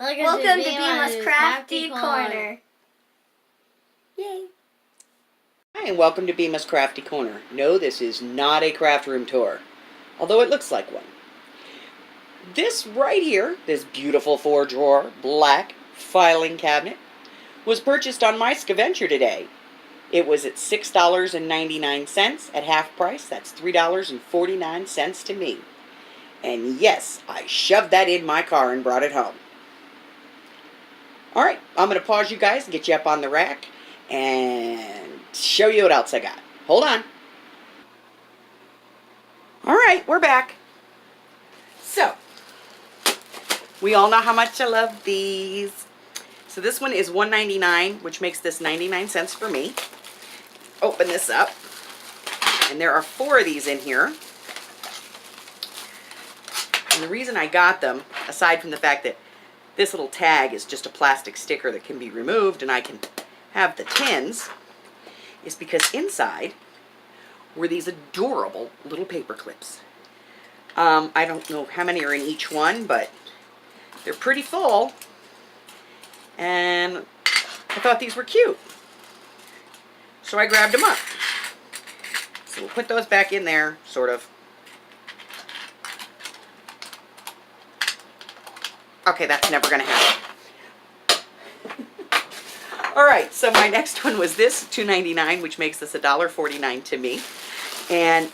Welcome to Bima's Crafty Corner. Yay! Hi, and welcome to Bima's Crafty Corner. No, this is not a craft room tour, although it looks like one. This right here, this beautiful 4-drawer black filing cabinet, was purchased on my Scaventure today. It was at $6.99 at half price. That's $3.49 to me. And yes, I shoved that in my car and brought it home. Alright, I'm going to pause you guys and get you up on the rack and show you what else I got. Hold on. Alright, we're back. So, we all know how much I love these. So this one is $1.99, which makes this 99 cents for me. Open this up. And there are 4 of these in here. And the reason I got them, aside from the fact that this little tag is just a plastic sticker that can be removed and I can have the tins, is because inside were these adorable little paper clips. I don't know how many are in each one, but they're pretty full. And I thought these were cute. So I grabbed them up. So we'll put those back in there, sort of. Okay, that's never going to happen. Alright, so my next one was this, $2.99, which makes this $1.49 to me. And,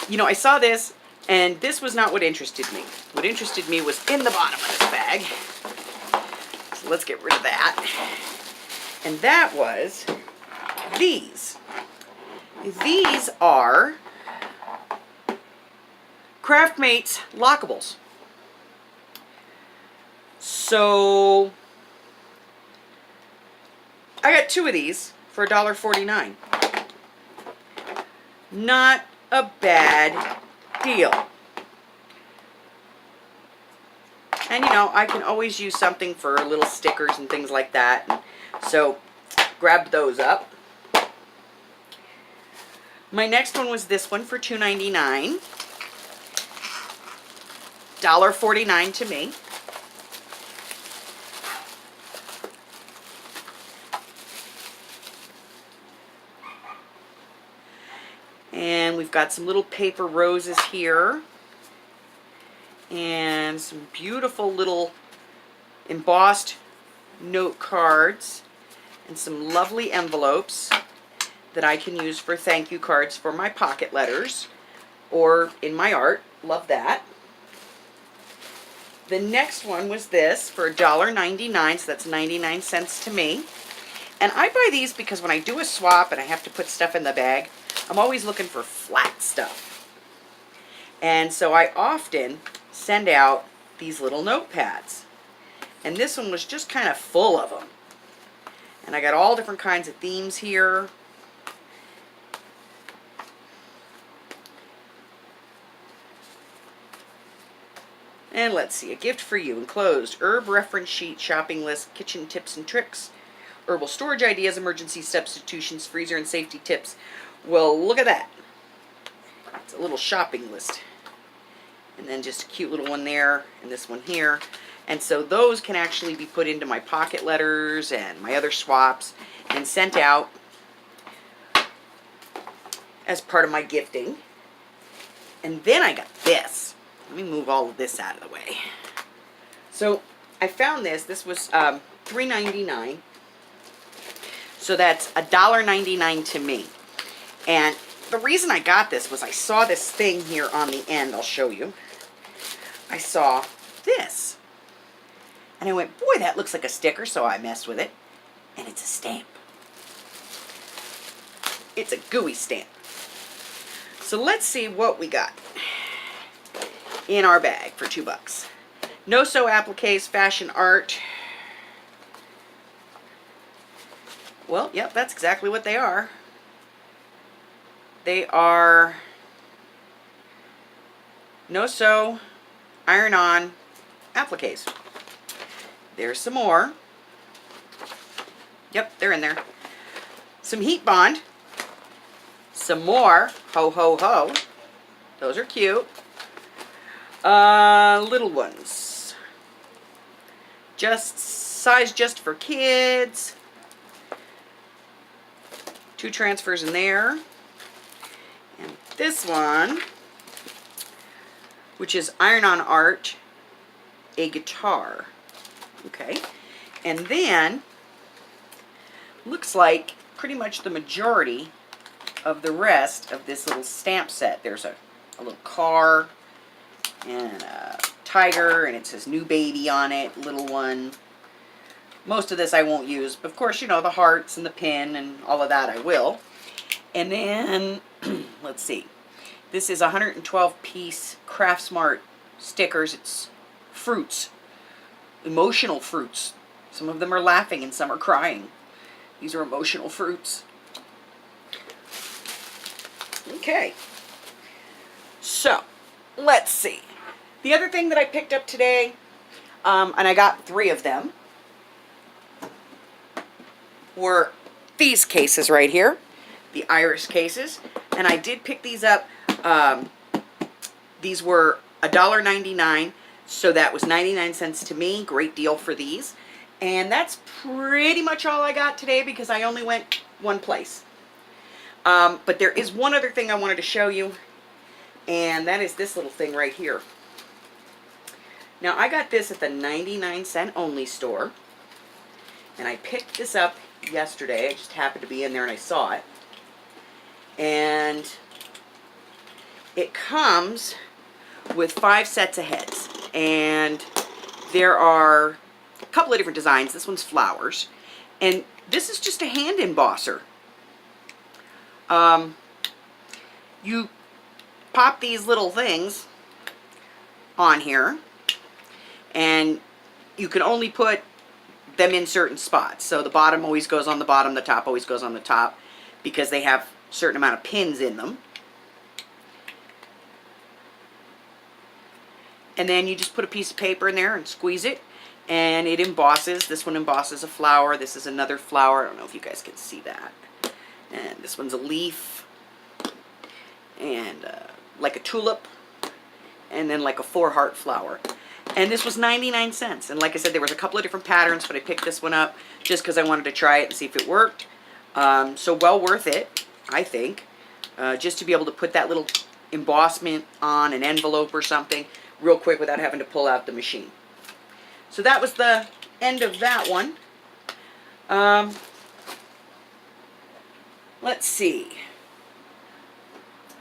you know, I saw this, and this was not what interested me. What interested me was in the bottom of this bag. So let's get rid of that. And that was these. These are Craftmates Lockables. So I got 2 of these for $1.49. Not a bad deal. And you know, I can always use something for little stickers and things like that. And so grabbed those up. My next one was this one for $2.99. $1.49 to me. And we've got some little paper roses here. And some beautiful little embossed note cards. And some lovely envelopes that I can use for thank you cards for my pocket letters. Or in my art. Love that. The next one was this for $1.99. So that's 99 cents to me. And I buy these because when I do a swap and I have to put stuff in the bag, I'm always looking for flat stuff. And so I often send out these little notepads. And this one was just kind of full of them. And I got all different kinds of themes here. And let's see, a gift for you, enclosed, herb reference sheet, shopping list, kitchen tips and tricks, herbal storage ideas, emergency substitutions, freezer and safety tips. Well, look at that. It's a little shopping list. And then just a cute little one there, and this one here. And so those can actually be put into my pocket letters and my other swaps and sent out as part of my gifting. And then I got this. Let me move all of this out of the way. So I found this. This was $3.99. So that's $1.99 to me. And the reason I got this was I saw this thing here on the end. I'll show you. I saw this. And I went, boy, that looks like a sticker, so I messed with it. And it's a stamp. It's a gooey stamp. So let's see what we got in our bag for $2. No-sew appliques, fashion art. Well, yep, that's exactly what they are. They are no-sew, iron-on appliques. There's some more. Yep, they're in there. Some heat bond. Some more ho ho ho. Those are cute. Little ones. just size just for kids. 2 transfers in there. And this one, which is Iron on Art, a guitar. Okay. And then, looks like pretty much the majority of the rest of this little stamp set. There's a little car and a tiger, and it says new baby on it, little one. Most of this I won't use, but of course, you know, the hearts and the pin and all of that I will. And then, let's see. This is 112-piece Craft Smart stickers. It's fruits, emotional fruits. Some of them are laughing and some are crying. These are emotional fruits. Okay. So, let's see. The other thing that I picked up today, and I got 3 of them, were these cases right here, the iris cases. And I did pick these up. These were $1.99, so that was 99 cents to me. Great deal for these. And that's pretty much all I got today because I only went one place. But there is one other thing I wanted to show you, and that is this little thing right here. Now, I got this at the 99-cent only store, and I picked this up yesterday. I just happened to be in there and I saw it. And it comes with 5 sets of heads, and there are a couple of different designs. This one's flowers, and this is just a hand embosser. You pop these little things on here, and you can only put them in certain spots. So the bottom always goes on the bottom, the top always goes on the top, because they have a certain amount of pins in them. And then you just put a piece of paper in there and squeeze it, and it embosses. This one embosses a flower. This is another flower. I don't know if you guys can see that. And this one's a leaf, and like a tulip, and then like a 4-heart flower. And this was 99 cents. And like I said, there was a couple of different patterns, but I picked this one up just because I wanted to try it and see if it worked. So well worth it, I think, just to be able to put that little embossment on an envelope or something real quick without having to pull out the machine. So that was the end of that one. Let's see.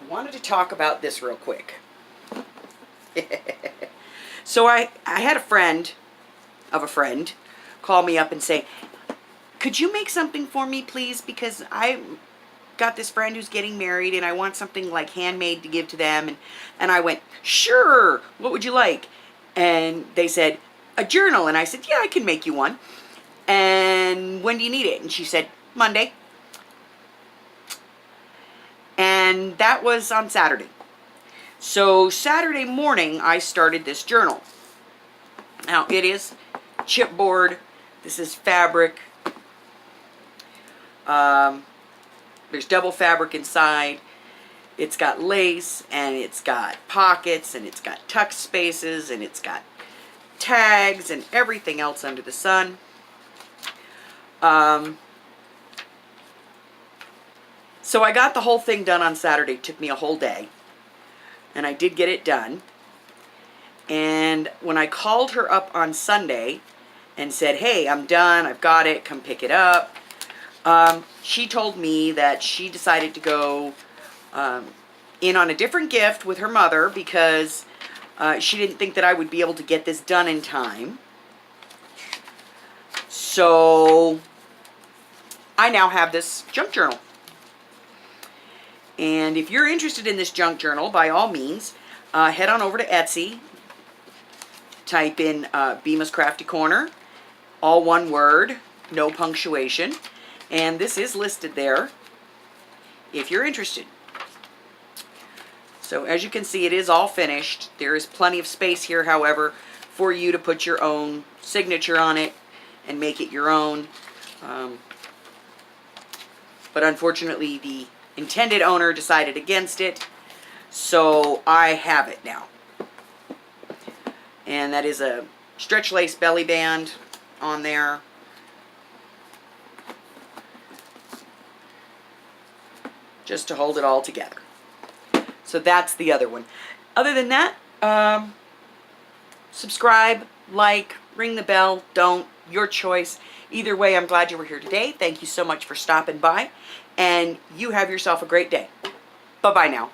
I wanted to talk about this real quick. So I had a friend of a friend call me up and say, could you make something for me, please? Because I got this friend who's getting married and I want something like handmade to give to them. And I went, sure, what would you like? And they said, a journal. And I said, yeah, I can make you one. And when do you need it? And she said, Monday. And that was on Saturday. So Saturday morning, I started this journal. Now, it is chipboard. This is fabric. There's double fabric inside. It's got lace, and it's got pockets, and it's got tuck spaces, and it's got tags, and everything else under the sun. So I got the whole thing done on Saturday. It took me a whole day. And I did get it done. And when I called her up on Sunday and said, hey, I'm done, I've got it, come pick it up, she told me that she decided to go in on a different gift with her mother because she didn't think that I would be able to get this done in time. So I now have this junk journal. And if you're interested in this junk journal, by all means, head on over to Etsy. Type in Bima's Crafty Corner, all one word, no punctuation. And this is listed there if you're interested. So as you can see, it is all finished. There is plenty of space here, however, for you to put your own signature on it and make it your own. But unfortunately, the intended owner decided against it, so I have it now. And that is a stretch lace belly band on there. Just to hold it all together. So that's the other one. Other than that, subscribe, like, ring the bell, don't, your choice. Either way, I'm glad you were here today. Thank you so much for stopping by, and you have yourself a great day. Bye-bye now.